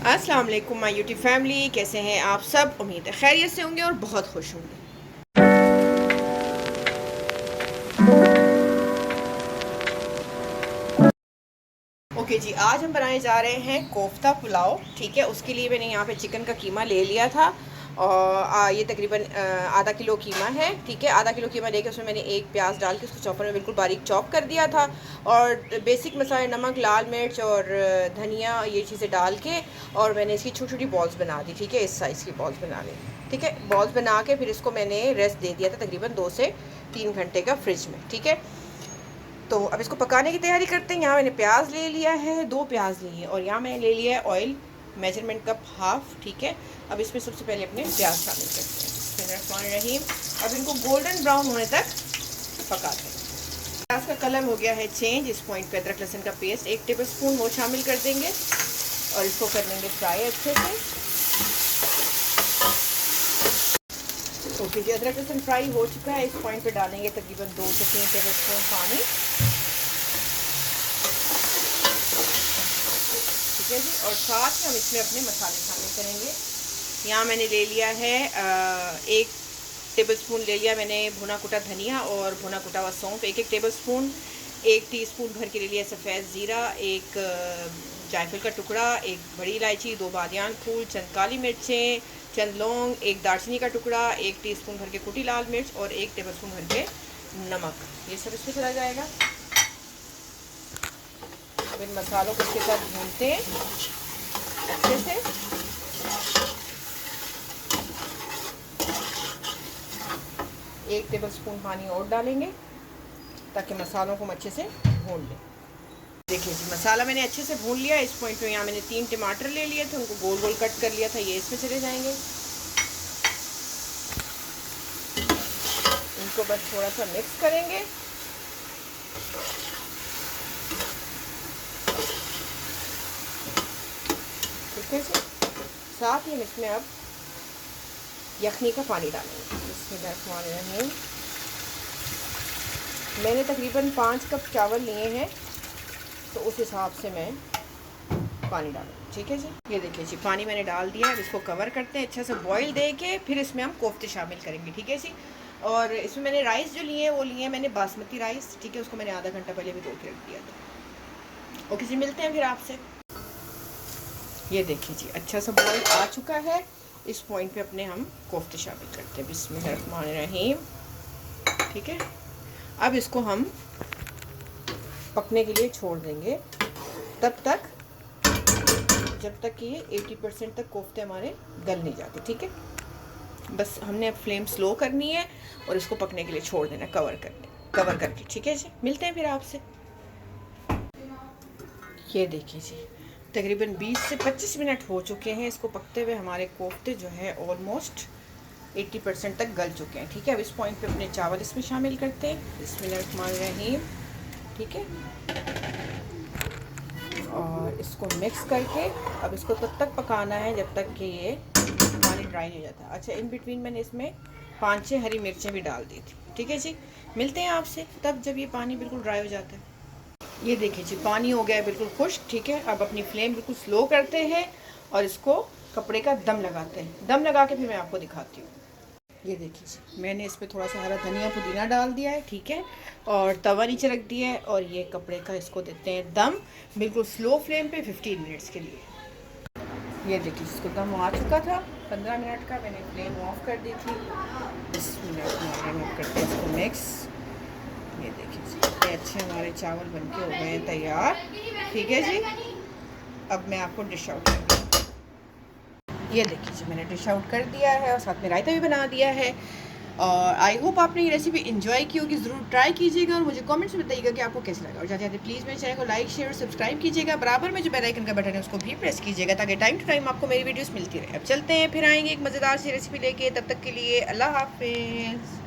अस्सलाम वालेकुम my YouTube family, कैसे हैं आप सब। उम्मीद है खैरियत से होंगे और बहुत खुश होंगे। ओके जी, आज हम बनाने जा रहे हैं कोफ्ता पुलाव। ठीक है, उसके लिए मैंने यहाँ पे चिकन का कीमा ले लिया था और ये तकरीबन आधा किलो कीमा है। ठीक है, आधा किलो कीमा लेके उसमें मैंने एक प्याज डाल के उसको चॉपर में बिल्कुल बारीक चॉप कर दिया था और बेसिक मसाले नमक, लाल मिर्च और धनिया, ये चीज़ें डाल के और मैंने इसकी छोटी छोटी बॉल्स बना दी। ठीक है, इस साइज़ की बॉल्स बना ली। ठीक है, बॉल्स बना के फिर इसको मैंने रेस्ट दे दिया था तकरीबन 2 से 3 घंटे का फ्रिज में। ठीक है, तो अब इसको पकाने की तैयारी करते हैं। यहाँ मैंने प्याज ले लिया है, 2 प्याज लिए, और यहाँ मैंने ले लिया है ऑयल, मेजरमेंट कप हाफ। ठीक है, अब इसमें सबसे पहले अपने प्याज शामिल करते हैं। बिस्मिल्लाहिर्रहमानिर्रहीम। अब इनको गोल्डन ब्राउन होने तक पकाते हैं। प्याज का कलर हो गया है चेंज। इस पॉइंट पे अदरक लहसुन का पेस्ट 1 टेबल स्पून वो शामिल कर देंगे और इसको कर लेंगे फ्राई अच्छे से। ओके जी, अदरक लहसुन फ्राई हो चुका है। इस पॉइंट पे डालेंगे तकरीबन 2 से 3 टेबल स्पून पानी। ठीक है जी, और साथ में हम इसमें अपने मसाले शामिल करेंगे। यहाँ मैंने ले लिया है 1 टेबल स्पून ले लिया मैंने भुना कुटा धनिया और भुना कुटा हुआ सौंफ 1 टेबल स्पून। 1 टीस्पून भर के ले लिया सफ़ेद ज़ीरा, 1 जायफल का टुकड़ा, 1 बड़ी इलायची, 2 बादियान फूल, चंद काली मिर्चें, चंद लौंग, 1 दालचीनी का टुकड़ा, 1 टीस्पून भर के कुटी लाल मिर्च और 1 टेबल स्पून भर के नमक। ये सब इसमें चला जाएगा। अब इन मसालों को इसके साथ भूनते हैं अच्छे से। एक टेबल स्पून पानी और डालेंगे ताकि मसालों को हम अच्छे से भून लें। देखिए जी, मसाला मैंने अच्छे से भून लिया। इस पॉइंट पे यहाँ मैंने 3 टमाटर ले लिए थे, उनको गोल गोल कट कर लिया था, ये इसमें चले जाएंगे। इनको बस थोड़ा सा मिक्स करेंगे। ठीक है जी, साथ ही हम इसमें अब यखनी का पानी डालेंगे। बिस्मिल्लाहिर्रहमानिर्रहीम। मैंने तकरीबन 5 कप चावल लिए हैं, तो उस हिसाब से मैं पानी डालूँगी। ठीक है जी, ये देखिए जी, पानी मैंने डाल दिया है। अब इसको कवर करते हैं अच्छा से बॉईल दे के, फिर इसमें हम कोफ्ते शामिल करेंगे। ठीक है जी, और इसमें मैंने राइस जो लिए हैं वो लिए हैं मैंने बासमती राइस। ठीक है, उसको मैंने आधा घंटा पहले भी धो के रख दिया था। ओके जी, मिलते हैं फिर आपसे। ये देखिए जी, अच्छा सा बॉईल आ चुका है। इस पॉइंट पे अपने हम कोफ्ते शामिल करते हैं। बिस्मिल्लाहिर्रहमानिर्रहीम। ठीक है, अब इसको हम पकने के लिए छोड़ देंगे तब तक जब तक कि ये 80% तक कोफ्ते हमारे गल नहीं जाते। ठीक है, बस हमने अब फ्लेम स्लो करनी है और इसको पकने के लिए छोड़ देना कवर करके। ठीक है जी, मिलते हैं फिर आपसे। ये देखिए जी, तकरीबन 20 से 25 मिनट हो चुके हैं इसको पकते हुए। हमारे कोफ्ते जो है ऑलमोस्ट 80% तक गल चुके हैं। ठीक है, अब इस पॉइंट पे अपने चावल इसमें शामिल करते हैं। बिस्मिल्लाहिर्रहमानिर्रहीम। ठीक है, और इसको मिक्स करके अब इसको तब तक पकाना है जब तक कि ये पानी ड्राई नहीं हो जाता। अच्छा, इन बिटवीन मैंने इसमें 5-6 हरी मिर्चें भी डाल दी थी। ठीक है जी, मिलते हैं आपसे तब जब ये पानी बिल्कुल ड्राई हो जाता है। ये देखिए जी, पानी हो गया है बिल्कुल खुश्क। ठीक है, अब अपनी फ्लेम बिल्कुल स्लो करते हैं और इसको कपड़े का दम लगाते हैं। दम लगा के फिर मैं आपको दिखाती हूँ। ये देखिए जी, मैंने इस पर थोड़ा सा हरा धनिया पुदीना डाल दिया है। ठीक है, और तवा नीचे रख दिया है और ये कपड़े का इसको देते हैं दम बिल्कुल स्लो फ्लेम पे 15 मिनट्स के लिए। ये देखिए, इसको दम आ चुका था 15 मिनट का, मैंने फ्लेम ऑफ कर दी थी। 10 मिनट में करते हैं इसको मिक्स। ये देखिए जी, इतने अच्छे हमारे चावल बनके हो गए हैं तैयार। ठीक है जी, अब मैं आपको डिश आउट करूँगी। ये देखिए जी, मैंने डिश आउट कर दिया है और साथ में रायता भी बना दिया है। और आई होप आपने ये रेसिपी एंजॉय की होगी। ज़रूर ट्राई कीजिएगा और मुझे कमेंट्स में बताइएगा कि आपको कैसा लगा। और जाते जाते प्लीज़ मेरे चैनल को लाइक, शेयर और सब्सक्राइब कीजिएगा। बराबर में जो बेल आइकन का बटन है उसको भी प्रेस कीजिएगा ताकि टाइम टू टाइम आपको मेरी वीडियोस मिलती रहे। अब चलते हैं, फिर आएंगे एक मज़ेदार सी रेसिपी लेके। तब तक के लिए अल्लाह हाफिज़।